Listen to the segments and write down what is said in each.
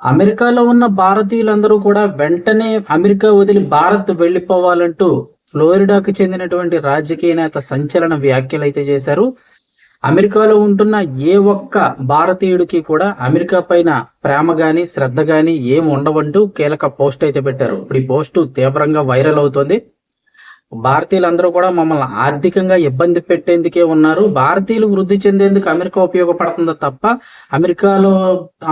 అమెరికాలో ఉన్న భారతీయులందరూ కూడా వెంటనే అమెరికా వదిలి భారత్ వెళ్ళిపోవాలంటూ ఫ్లోరిడాకు చెందినటువంటి రాజకీయ నేత సంచలన వ్యాఖ్యలైతే చేశారు. అమెరికాలో ఉంటున్న ఏ ఒక్క భారతీయుడికి కూడా అమెరికా పైన ప్రేమ గాని శ్రద్ధ గాని ఏం ఉండవంటూ కీలక పోస్ట్ అయితే పెట్టారు. ఇప్పుడు ఈ పోస్టు తీవ్రంగా వైరల్ అవుతోంది. భారతీయులందరూ కూడా మమ్మల్ని ఆర్థికంగా ఇబ్బంది పెట్టేందుకే ఉన్నారు. భారతీయులు వృద్ధి చెందేందుకు అమెరికా ఉపయోగపడుతుందో తప్ప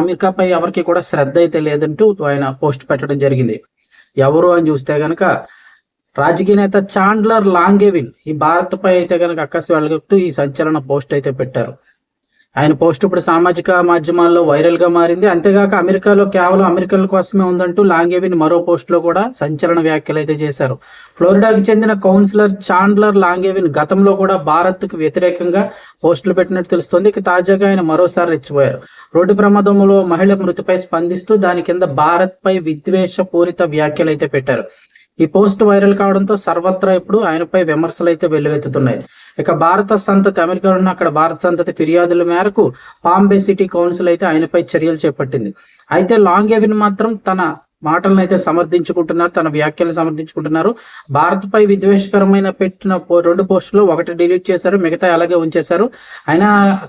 అమెరికాపై ఎవరికి కూడా శ్రద్ధ అయితే లేదంటూ ఆయన పోస్ట్ పెట్టడం జరిగింది. ఎవరు అని చూస్తే గనక రాజకీయ నేత చాండ్లర్ లాంగెవిన్ ఈ భారత్ పై అయితే గనక అక్కసి వెళ్ళగొడుతూ ఈ సంచలన పోస్ట్ అయితే పెట్టారు. ఆయన పోస్ట్ ఇప్పుడు సామాజిక మాధ్యమాల్లో వైరల్ గా మారింది. అంతేగాక అమెరికాలో కేవలం అమెరికన్ల కోసమే ఉందంటూ లాంగెవిన్ మరో పోస్ట్ లో కూడా సంచలన వ్యాఖ్యలు అయితే చేశారు. ఫ్లోరిడాకి చెందిన కౌన్సిలర్ చాండ్లర్ లాంగెవిన్ గతంలో కూడా భారత్ కు వ్యతిరేకంగా పోస్టులు పెట్టినట్టు తెలుస్తోంది. ఇక తాజాగా ఆయన మరోసారి రెచ్చిపోయారు. రోడ్డు ప్రమాదంలో మహిళ మృతిపై స్పందిస్తూ దాని కింద భారత్ పై విద్వేషపూరిత వ్యాఖ్యలు అయితే పెట్టారు. ఈ పోస్ట్ వైరల్ కావడంతో సర్వత్రా ఇప్పుడు ఆయనపై విమర్శలు అయితే వెల్లువెత్తుతున్నాయి. ఇక భారత సంతతి అమెరికాలో ఉన్న అక్కడ భారత సంతతి ఫిర్యాదుల మేరకు బాంబే సిటీ కౌన్సిల్ అయితే ఆయనపై చర్యలు చేపట్టింది. అయితే లాంగెవిన్ మాత్రం తన మాటలను అయితే సమర్థించుకుంటున్నారు, తన వ్యాఖ్యలను సమర్థించుకుంటున్నారు. భారత్ పై విద్వేషకరమైన పెట్టిన 2 పోస్టులు ఒకటి డిలీట్ చేశారు, మిగతా అలాగే ఉంచేశారు. ఆయన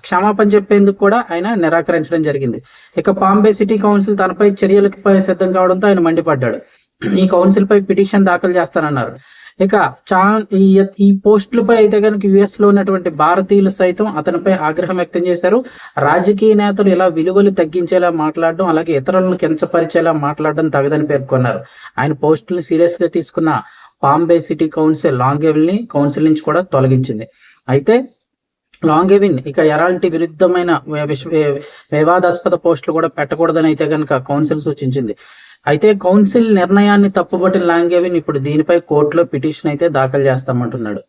క్షమాపణ చెప్పేందుకు కూడా ఆయన నిరాకరించడం జరిగింది. ఇక బాంబే సిటీ కౌన్సిల్ తనపై చర్యలపై సిద్ధం కావడంతో ఆయన మండిపడ్డాడు. ఈ కౌన్సిల్ పై పిటిషన్ దాఖలు చేస్తానన్నారు. ఇక ఈ పోస్టులపై అయితే కనుక యుఎస్ లో ఉన్నటువంటి భారతీయులు సైతం అతనిపై ఆగ్రహం వ్యక్తం చేశారు. రాజకీయ నేతలు ఇలా విలువలు తగ్గించేలా మాట్లాడడం, అలాగే ఇతరులను కించపరిచేలా మాట్లాడడం తగదని పేర్కొన్నారు. ఆయన పోస్టులను సీరియస్ గా తీసుకున్న బాంబే సిటీ కౌన్సిల్ లాంగెవిన్ ని కౌన్సిల్ నుంచి కూడా తొలగించింది. అయితే లాంగెవిన్ ఇక ఎలాంటి విరుద్ధమైన వివాదాస్పద పోస్టులు కూడా పెట్టకూడదని అయితే కనుక కౌన్సిల్ సూచించింది. అయితే కౌన్సిల్ నిర్ణయాన్ని తప్పుబట్టిన లాంగెవిన్ ఇప్పుడు దీనిపై కోర్టులో పిటిషన్ అయితే దాఖలు చేస్తామంటున్నాడు.